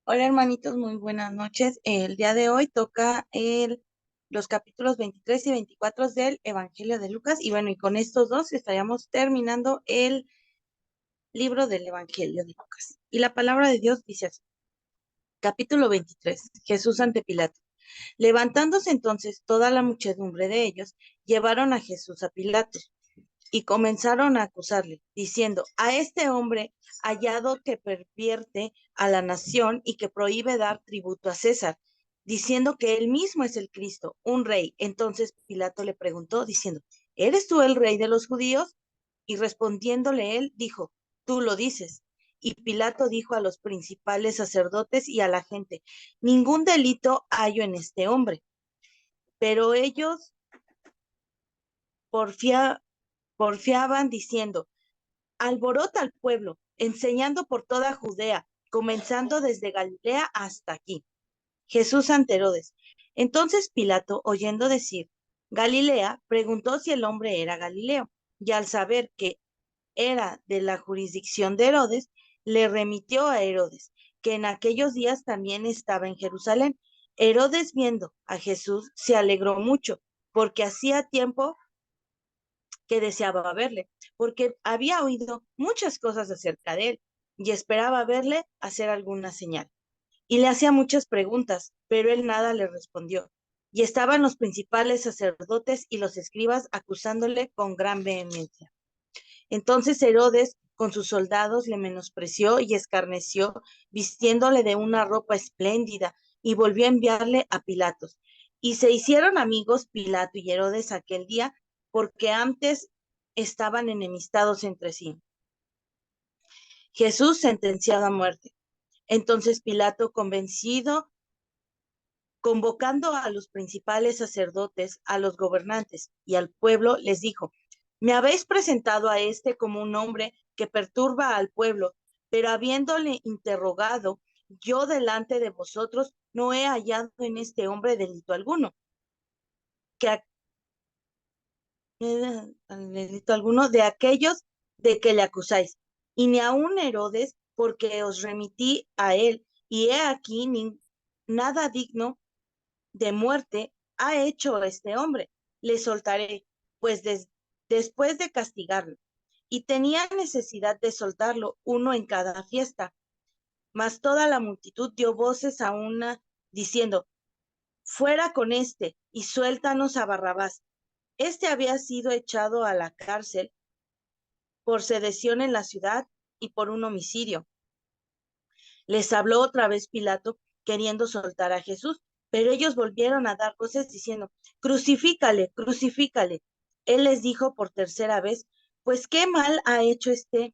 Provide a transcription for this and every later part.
Hola hermanitos, muy buenas noches. El día de hoy toca los capítulos 23 y 24 del Evangelio de Lucas y bueno, y con estos dos estaríamos terminando el libro del Evangelio de Lucas. Y la palabra de Dios dice así, capítulo 23, Jesús ante Pilato. Levantándose entonces toda la muchedumbre de ellos, llevaron a Jesús a Pilato y comenzaron a acusarle, diciendo, a este hombre hallado que pervierte a la nación y que prohíbe dar tributo a César, diciendo que él mismo es el Cristo, un rey. Entonces Pilato le preguntó, diciendo, ¿eres tú el rey de los judíos? Y respondiéndole él, dijo, tú lo dices. Y Pilato dijo a los principales sacerdotes y a la gente, ningún delito hallo en este hombre. Pero ellos porfia, porfiaban diciendo, alborota al pueblo, enseñando por toda Judea, comenzando desde Galilea hasta aquí. Jesús ante Herodes. Entonces Pilato, oyendo decir Galilea, preguntó si el hombre era Galileo, y al saber que era de la jurisdicción de Herodes, le remitió a Herodes, que en aquellos días también estaba en Jerusalén. Herodes, viendo a Jesús, se alegró mucho, porque hacía tiempo que deseaba verle, porque había oído muchas cosas acerca de él y esperaba verle hacer alguna señal. Y le hacía muchas preguntas, pero él nada le respondió. Y estaban los principales sacerdotes y los escribas acusándole con gran vehemencia. Entonces Herodes con sus soldados le menospreció y escarneció, vistiéndole de una ropa espléndida, y volvió a enviarle a Pilatos. Y se hicieron amigos Pilato y Herodes aquel día, porque antes estaban enemistados entre sí. Jesús sentenciado a muerte. Entonces Pilato, convencido, convocando a los principales sacerdotes, a los gobernantes y al pueblo, les dijo, me habéis presentado a este como un hombre que perturba al pueblo, pero habiéndole interrogado, yo delante de vosotros no he hallado en este hombre delito alguno, que delito alguno de aquellos de que le acusáis, y ni aun Herodes, porque os remití a él, y he aquí nada digno de muerte ha hecho este hombre. Le soltaré, pues después de castigarlo. Y tenía necesidad de soltarlo uno en cada fiesta. Mas toda la multitud dio voces a una diciendo, fuera con este y suéltanos a Barrabás. Este había sido echado a la cárcel por sedición en la ciudad y por un homicidio. Les habló otra vez Pilato, queriendo soltar a Jesús, pero ellos volvieron a dar voces diciendo, crucifícale, crucifícale. Él les dijo por tercera vez, pues qué mal ha hecho este,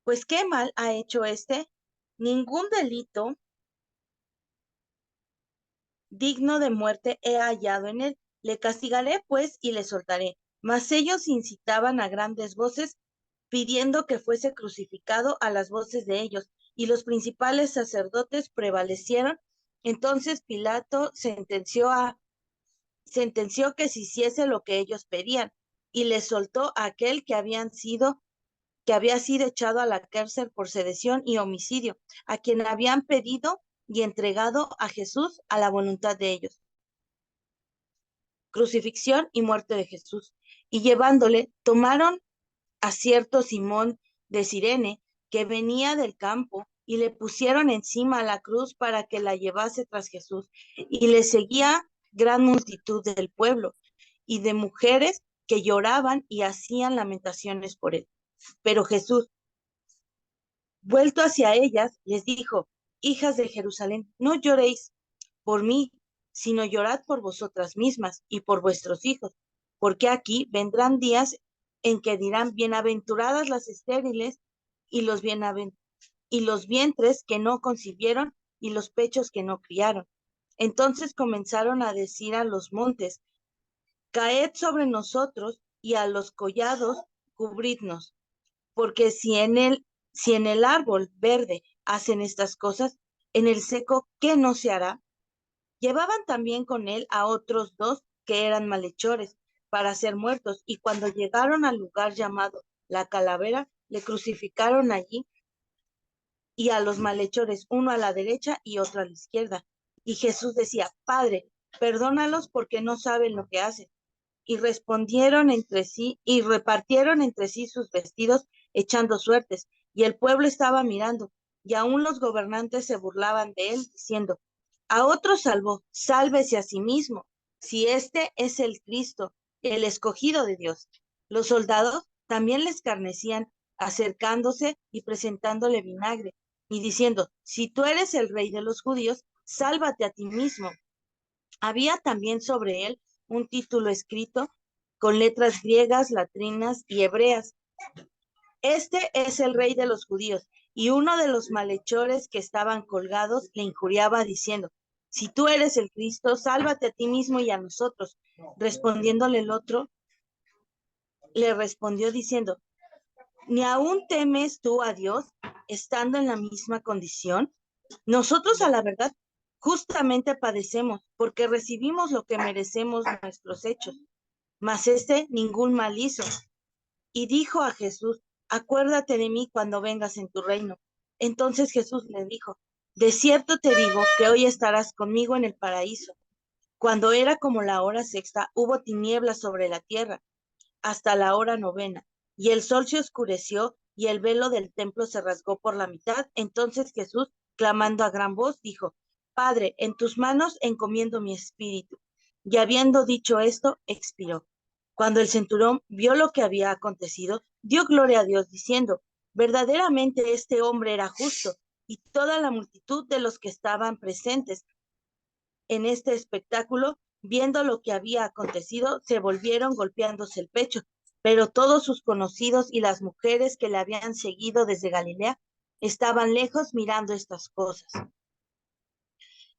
pues qué mal ha hecho este, ningún delito digno de muerte he hallado en él. Le castigaré pues y le soltaré. Mas ellos incitaban a grandes voces, pidiendo que fuese crucificado a las voces de ellos, y los principales sacerdotes prevalecieron. Entonces Pilato sentenció que se hiciese lo que ellos pedían, y le soltó a aquel que había sido echado a la cárcel por sedición y homicidio, a quien habían pedido y entregado a Jesús a la voluntad de ellos. Crucifixión y muerte de Jesús. Y llevándole, tomaron a cierto Simón de Cirene, que venía del campo, y le pusieron encima la cruz para que la llevase tras Jesús. Y le seguía gran multitud del pueblo y de mujeres que lloraban y hacían lamentaciones por él. Pero Jesús, vuelto hacia ellas, les dijo, hijas de Jerusalén, no lloréis por mí, sino llorad por vosotras mismas y por vuestros hijos, porque aquí vendrán días en que dirán, bienaventuradas las estériles y y los vientres que no concibieron y los pechos que no criaron. Entonces comenzaron a decir a los montes, caed sobre nosotros, y a los collados, cubridnos, porque si en el árbol verde hacen estas cosas, en el seco, ¿qué no se hará? Llevaban también con él a otros dos que eran malhechores para ser muertos, y cuando llegaron al lugar llamado la calavera, le crucificaron allí y a los malhechores, uno a la derecha y otro a la izquierda. Y Jesús decía: Padre, perdónalos porque no saben lo que hacen. Y respondieron entre sí y repartieron entre sí sus vestidos, echando suertes. Y el pueblo estaba mirando, y aún los gobernantes se burlaban de él, diciendo: A otro salvó, sálvese a sí mismo, si este es el Cristo, el escogido de Dios. Los soldados también le escarnecían, acercándose y presentándole vinagre, y diciendo: Si tú eres el rey de los judíos, sálvate a ti mismo. Había también sobre él un título escrito con letras griegas, latinas y hebreas: Este es el rey de los judíos. Y uno de los malhechores que estaban colgados le injuriaba diciendo: Si tú eres el Cristo, sálvate a ti mismo y a nosotros. Respondiéndole el otro, le respondió diciendo: ¿Ni aún temes tú a Dios, estando en la misma condición? Nosotros, a la verdad, justamente padecemos, porque recibimos lo que merecemos nuestros hechos, mas este ningún mal hizo. Y dijo a Jesús: Acuérdate de mí cuando vengas en tu reino. Entonces Jesús le dijo: De cierto te digo que hoy estarás conmigo en el paraíso. Cuando era como la hora sexta, hubo tinieblas sobre la tierra hasta la hora novena, y el sol se oscureció, y el velo del templo se rasgó por la mitad. Entonces Jesús, clamando a gran voz, dijo: Padre, en tus manos encomiendo mi espíritu. Y habiendo dicho esto, expiró. Cuando el centurión vio lo que había acontecido, dio gloria a Dios, diciendo: Verdaderamente este hombre era justo. Y toda la multitud de los que estaban presentes en este espectáculo, viendo lo que había acontecido, se volvieron golpeándose el pecho. Pero todos sus conocidos y las mujeres que le habían seguido desde Galilea estaban lejos mirando estas cosas.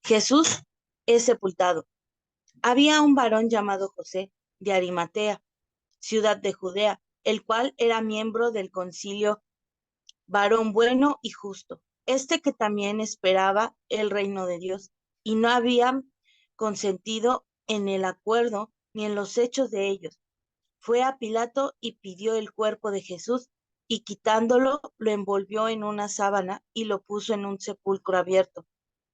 Jesús es sepultado. Había un varón llamado José de Arimatea, ciudad de Judea, el cual era miembro del concilio, varón bueno y justo, que también esperaba el reino de Dios, y no había consentido en el acuerdo ni en los hechos de ellos. Fue a Pilato y pidió el cuerpo de Jesús, y quitándolo, lo envolvió en una sábana y lo puso en un sepulcro abierto,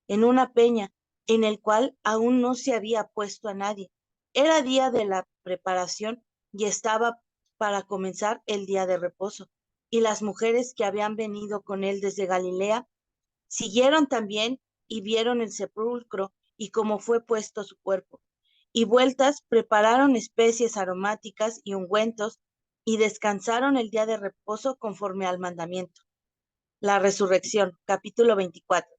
en una peña, en el cual aún no se había puesto a nadie. Era día de la preparación y estaba para comenzar el día de reposo. Y las mujeres que habían venido con él desde Galilea siguieron también y vieron el sepulcro y cómo fue puesto su cuerpo. Y vueltas prepararon especies aromáticas y ungüentos, y descansaron el día de reposo conforme al mandamiento. La resurrección, capítulo 24.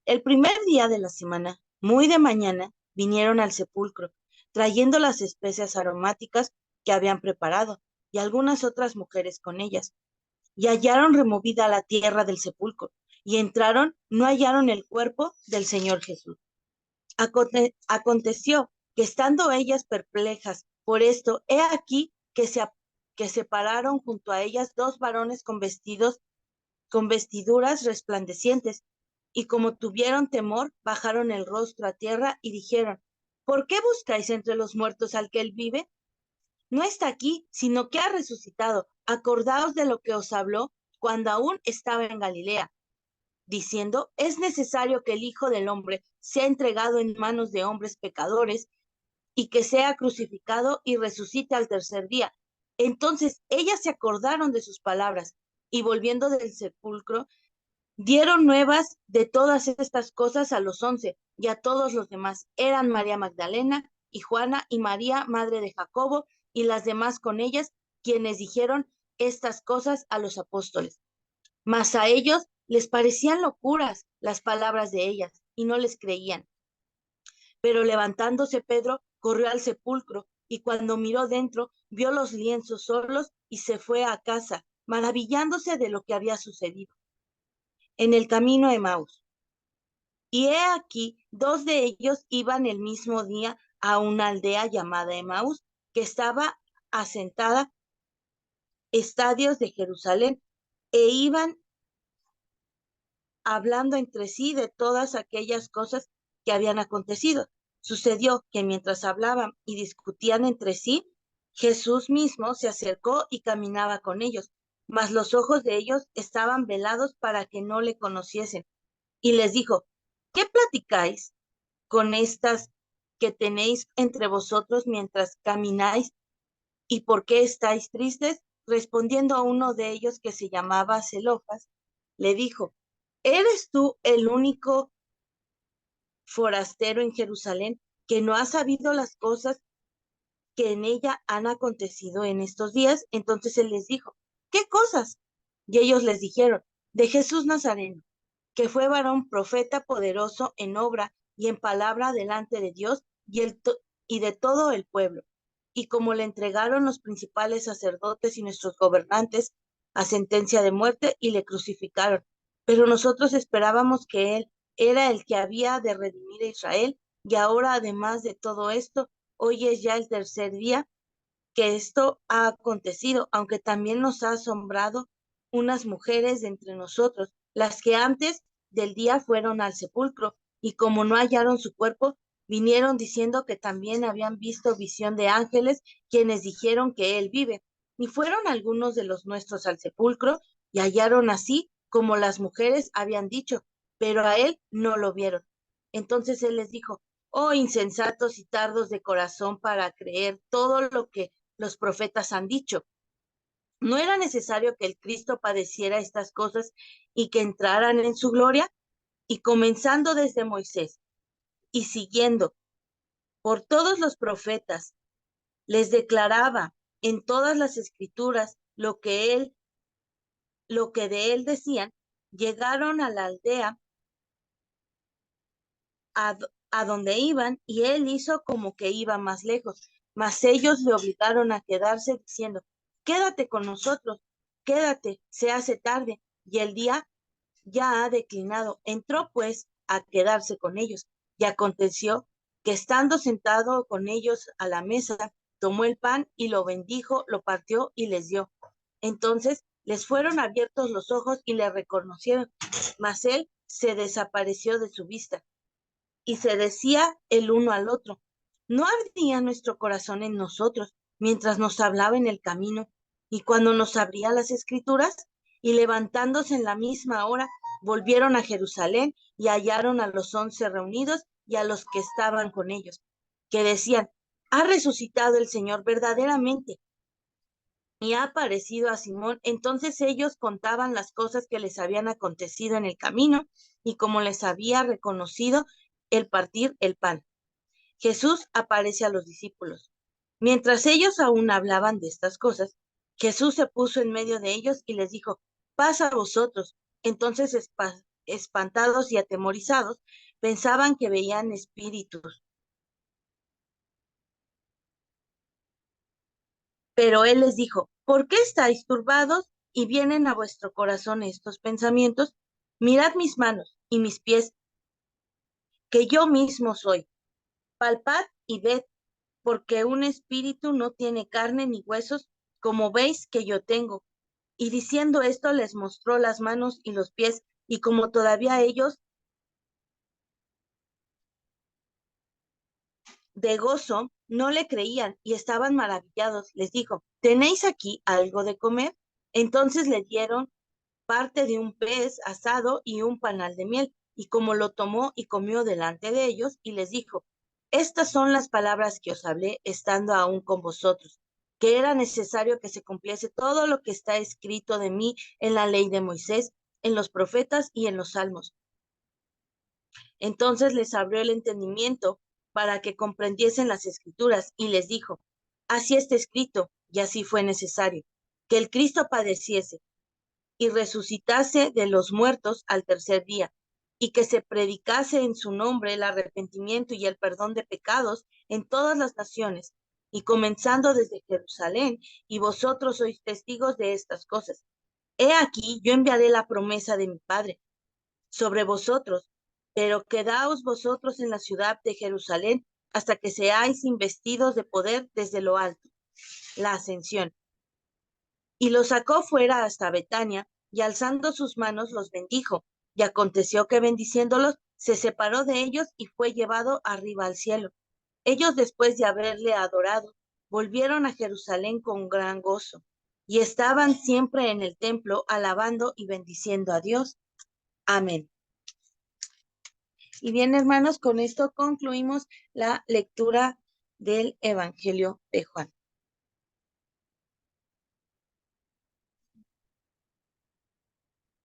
El primer día de la semana, muy de mañana, vinieron al sepulcro, trayendo las especias aromáticas que habían preparado, y algunas otras mujeres con ellas. Y hallaron removida la tierra del sepulcro, y entraron, no hallaron el cuerpo del Señor Jesús. Aconteció que estando ellas perplejas por esto, he aquí que se pararon junto a ellas dos varones con vestiduras resplandecientes, y como tuvieron temor, bajaron el rostro a tierra y dijeron: ¿Por qué buscáis entre los muertos al que él vive? No está aquí, sino que ha resucitado. Acordaos de lo que os habló cuando aún estaba en Galilea, diciendo: Es necesario que el Hijo del Hombre sea entregado en manos de hombres pecadores, y que sea crucificado y resucite al tercer día. Entonces ellas se acordaron de sus palabras, y volviendo del sepulcro, dieron nuevas de todas estas cosas a los 11 y a todos los demás. Eran María Magdalena y Juana y María, madre de Jacobo, y las demás con ellas, quienes dijeron estas cosas a los apóstoles. Mas a ellos les parecían locuras las palabras de ellas, y no les creían. Pero levantándose Pedro, corrió al sepulcro, y cuando miró dentro, vio los lienzos solos, y se fue a casa, maravillándose de lo que había sucedido. En el camino de Emaús. Y he aquí, dos de ellos iban el mismo día a una aldea llamada Emaús, que estaba asentada estadios de Jerusalén, e iban hablando entre sí de todas aquellas cosas que habían acontecido. Sucedió que mientras hablaban y discutían entre sí, Jesús mismo se acercó y caminaba con ellos, mas los ojos de ellos estaban velados para que no le conociesen. Y les dijo, ¿qué platicáis con estas que tenéis entre vosotros mientras camináis? ¿Y por qué estáis tristes? Respondiendo a uno de ellos que se llamaba Zelofas, le dijo, ¿eres tú el único forastero en Jerusalén que no ha sabido las cosas que en ella han acontecido en estos días? Entonces él les dijo, ¿qué cosas? Y ellos les dijeron, de Jesús Nazareno, que fue varón profeta poderoso en obra y en palabra delante de Dios y de todo el pueblo. Y como le entregaron los principales sacerdotes y nuestros gobernantes a sentencia de muerte y le crucificaron. Pero nosotros esperábamos que él era el que había de redimir a Israel, y ahora, además de todo esto, hoy es ya el tercer día que esto ha acontecido, aunque también nos ha asombrado unas mujeres de entre nosotros, las que antes del día fueron al sepulcro, y como no hallaron su cuerpo, vinieron diciendo que también habían visto visión de ángeles, quienes dijeron que él vive. Y fueron algunos de los nuestros al sepulcro, y hallaron así como las mujeres habían dicho, pero a él no lo vieron. Entonces él les dijo, oh insensatos y tardos de corazón para creer todo lo que los profetas han dicho. ¿No era necesario que el Cristo padeciera estas cosas y que entraran en su gloria? Y comenzando desde Moisés y siguiendo por todos los profetas, les declaraba en todas las escrituras lo que de él decían. Llegaron a la aldea a, a donde iban, y él hizo como que iba más lejos, mas ellos le obligaron a quedarse diciendo, quédate con nosotros, quédate, se hace tarde y el día ya ha declinado. Entró pues a quedarse con ellos, y aconteció que estando sentado con ellos a la mesa, tomó el pan y lo bendijo, lo partió y les dio. Entonces les fueron abiertos los ojos y le reconocieron, mas él se desapareció de su vista. Y se decía el uno al otro, ¿no ardía nuestro corazón en nosotros mientras nos hablaba en el camino y cuando nos abría las escrituras? Y levantándose en la misma hora, volvieron a Jerusalén y hallaron a los 11 reunidos y a los que estaban con ellos, que decían, ha resucitado el Señor verdaderamente y ha aparecido a Simón. Entonces ellos contaban las cosas que les habían acontecido en el camino y cómo les había reconocido el partir el pan. Jesús aparece a los discípulos. Mientras ellos aún hablaban de estas cosas, Jesús se puso en medio de ellos y les dijo, paz a vosotros. Entonces, espantados y atemorizados, pensaban que veían espíritus. Pero él les dijo, ¿por qué estáis turbados y vienen a vuestro corazón estos pensamientos? Mirad mis manos y mis pies, que yo mismo soy. Palpad y ved, porque un espíritu no tiene carne ni huesos, como veis que yo tengo. Y diciendo esto les mostró las manos y los pies, y como todavía ellos de gozo no le creían y estaban maravillados, les dijo, ¿tenéis aquí algo de comer? Entonces le dieron parte de un pez asado y un panal de miel, y como lo tomó y comió delante de ellos, y les dijo, estas son las palabras que os hablé estando aún con vosotros, que era necesario que se cumpliese todo lo que está escrito de mí en la ley de Moisés, en los profetas y en los salmos. Entonces les abrió el entendimiento para que comprendiesen las escrituras, y les dijo, así está escrito, y así fue necesario, que el Cristo padeciese y resucitase de los muertos al tercer día, y que se predicase en su nombre el arrepentimiento y el perdón de pecados en todas las naciones, y comenzando desde Jerusalén, y vosotros sois testigos de estas cosas. He aquí, yo enviaré la promesa de mi Padre sobre vosotros, pero quedaos vosotros en la ciudad de Jerusalén hasta que seáis investidos de poder desde lo alto, la ascensión. Y los sacó fuera hasta Betania, y alzando sus manos los bendijo. Y aconteció que bendiciéndolos, se separó de ellos y fue llevado arriba al cielo. Ellos, después de haberle adorado, volvieron a Jerusalén con gran gozo, y estaban siempre en el templo alabando y bendiciendo a Dios. Amén. Y bien, hermanos, con esto concluimos la lectura del Evangelio de Juan.